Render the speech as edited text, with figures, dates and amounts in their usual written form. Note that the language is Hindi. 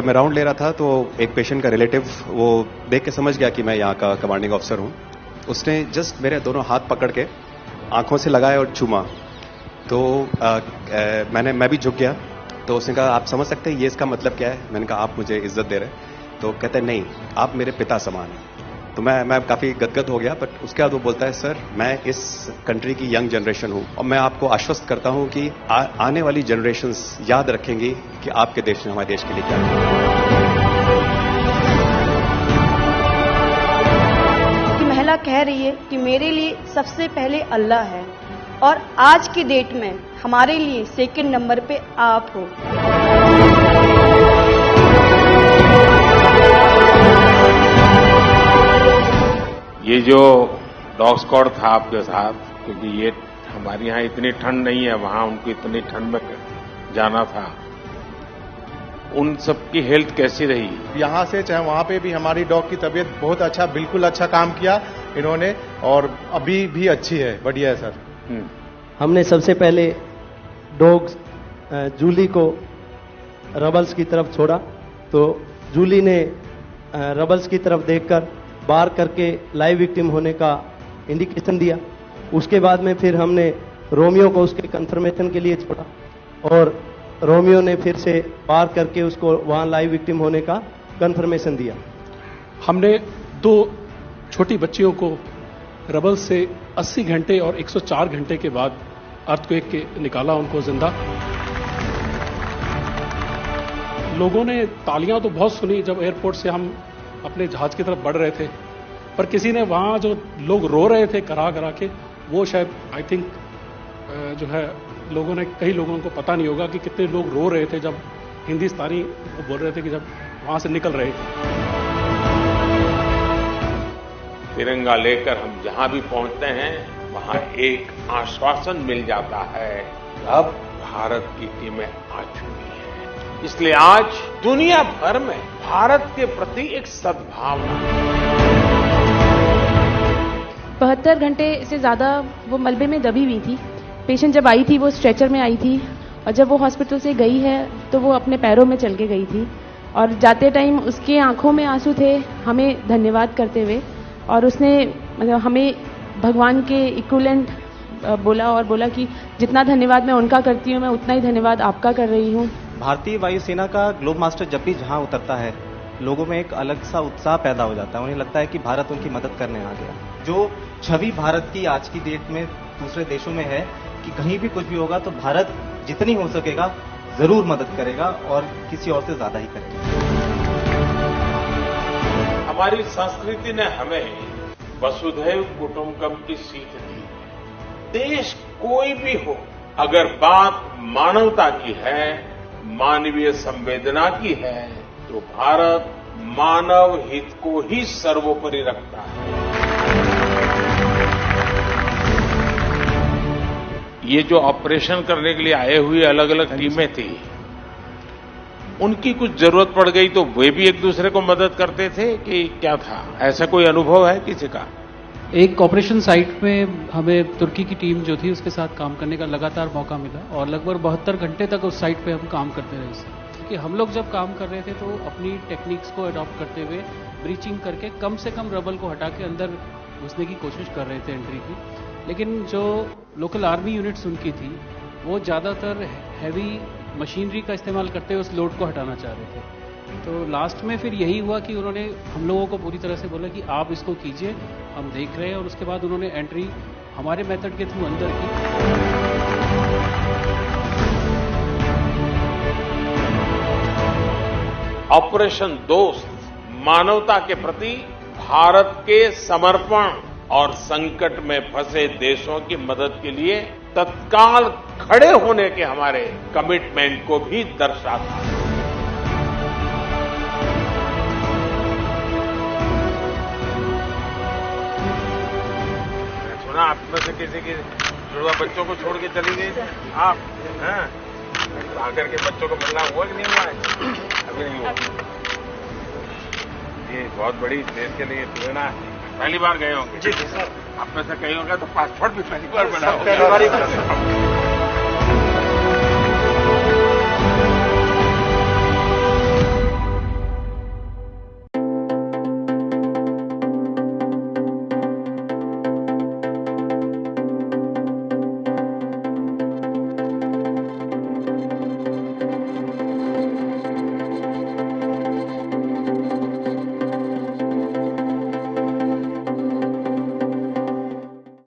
मैं राउंड ले रहा था तो एक पेशेंट का रिलेटिव वो देख के समझ गया कि मैं यहाँ का कमांडिंग ऑफिसर हूँ। उसने जस्ट मेरे दोनों हाथ पकड़ के आंखों से लगाया और चूमा। तो मैं भी झुक गया। तो उसने कहा, आप समझ सकते हैं ये इसका मतलब क्या है? मैंने कहा, आप मुझे इज्जत दे रहे हैं? तो कहते हैं, नहीं, आप मेरे पिता समान हैं। तो मैं काफी गदगद हो गया। बट उसके बाद वो बोलता है, सर मैं इस कंट्री की यंग जनरेशन हूं और मैं आपको आश्वस्त करता हूं कि आने वाली जनरेशंस याद रखेंगी कि आपके देश ने हमारे देश के लिए क्या किया। महिला कह रही है कि मेरे लिए सबसे पहले अल्लाह है और आज की डेट में हमारे लिए सेकंड नंबर पे आप हो। ये जो डॉग स्क्वाड था आपके साथ, क्योंकि ये हमारे यहाँ इतनी ठंड नहीं है, वहां उनको इतनी ठंड में जाना था, उन सबकी हेल्थ कैसी रही? यहाँ से चाहे वहाँ पे भी हमारी डॉग की तबीयत बहुत अच्छा, बिल्कुल अच्छा काम किया इन्होंने और अभी भी अच्छी है, बढ़िया है सर। हमने सबसे पहले डॉग जूली को रबल्स की तरफ छोड़ा तो जूली ने रबल्स की तरफ देखकर बार करके लाइव विक्टिम होने का इंडिकेशन दिया। उसके बाद में फिर हमने रोमियो को उसके कंफर्मेशन के लिए छोड़ा और रोमियो ने फिर से बार करके उसको वहां लाइव विक्टिम होने का कंफर्मेशन दिया। हमने 2 छोटी बच्चियों को रबल से 80 घंटे और 104 घंटे के बाद अर्थक्वेक के निकाला उनको जिंदा। लोगों ने तालियां तो बहुत सुनी जब एयरपोर्ट से हम अपने जहाज की तरफ बढ़ रहे थे, पर किसी ने वहां जो लोग रो रहे थे करा करा के, वो शायद आई थिंक जो है लोगों ने, कई लोगों को पता नहीं होगा कि कितने लोग रो रहे थे जब हिंदुस्तानी बोल रहे थे कि जब वहां से निकल रहे थे। तिरंगा लेकर हम जहां भी पहुंचते हैं वहां एक आश्वासन मिल जाता है, अब भारत की टीमें आ चुकी हैं। इसलिए आज दुनिया भर में भारत के प्रति एक सद्भावना। 72 घंटे से ज्यादा वो मलबे में दबी हुई थी। पेशेंट जब आई थी वो स्ट्रेचर में आई थी और जब वो हॉस्पिटल से गई है तो वो अपने पैरों में चल के गई थी और जाते टाइम उसके आंखों में आंसू थे हमें धन्यवाद करते हुए, और उसने मतलब हमें भगवान के इक्विवेलेंट बोला और बोला कि जितना धन्यवाद मैं उनका करती हूँ मैं उतना ही धन्यवाद आपका कर रही हूँ। भारतीय वायुसेना का ग्लोब मास्टर जब भी जहां उतरता है लोगों में एक अलग सा उत्साह पैदा हो जाता है। उन्हें लगता है कि भारत उनकी मदद करने आ गया। जो छवि भारत की आज की डेट में दूसरे देशों में है कि कहीं भी कुछ भी होगा तो भारत जितनी हो सकेगा जरूर मदद करेगा और किसी और से ज्यादा ही करेगा। हमारी संस्कृति ने हमें वसुधैव कुटुंबकम की सीख दी। देश कोई भी हो, अगर बात मानवता की है, मानवीय संवेदना की है, तो भारत मानव हित को ही सर्वोपरि रखता है। ये जो ऑपरेशन करने के लिए आए हुए अलग अलग टीमें थी, उनकी कुछ जरूरत पड़ गई तो वे भी एक दूसरे को मदद करते थे कि क्या था? ऐसा कोई अनुभव है किसी का? एक ऑपरेशन साइट में हमें तुर्की की टीम जो थी उसके साथ काम करने का लगातार मौका मिला और लगभग 72 घंटे तक उस साइट पे हम काम करते रहे। कि हम लोग जब काम कर रहे थे तो अपनी टेक्निक्स को अडॉप्ट करते हुए ब्रीचिंग करके कम से कम रबल को हटा के अंदर घुसने की कोशिश कर रहे थे एंट्री की। लेकिन जो लोकल आर्मी यूनिट्स उनकी थी वो ज़्यादातर हैवी मशीनरी का इस्तेमाल करते हुए उस लोड को हटाना चाह रहे थे। तो लास्ट में फिर यही हुआ कि उन्होंने हम लोगों को पूरी तरह से बोला कि आप इसको कीजिए, हम देख रहे हैं, और उसके बाद उन्होंने एंट्री हमारे मेथड के थ्रू अंदर की। ऑपरेशन दोस्त मानवता के प्रति भारत के समर्पण और संकट में फंसे देशों की मदद के लिए तत्काल खड़े होने के हमारे कमिटमेंट को भी दर्शाता है। सुना आप में से किसी की जुड़वा बच्चों को छोड़ के चली गई थी आप, हैं? आकर के बच्चों को मिलना हुआ कि नहीं हुआ है? अभी नहीं हुआ। ये बहुत बड़ी देश के लिए प्रेरणा है। पहली बार गए होंगे? जी सर। आप में से कई होंगे तो पासपोर्ट भी पहली बार बना होगा।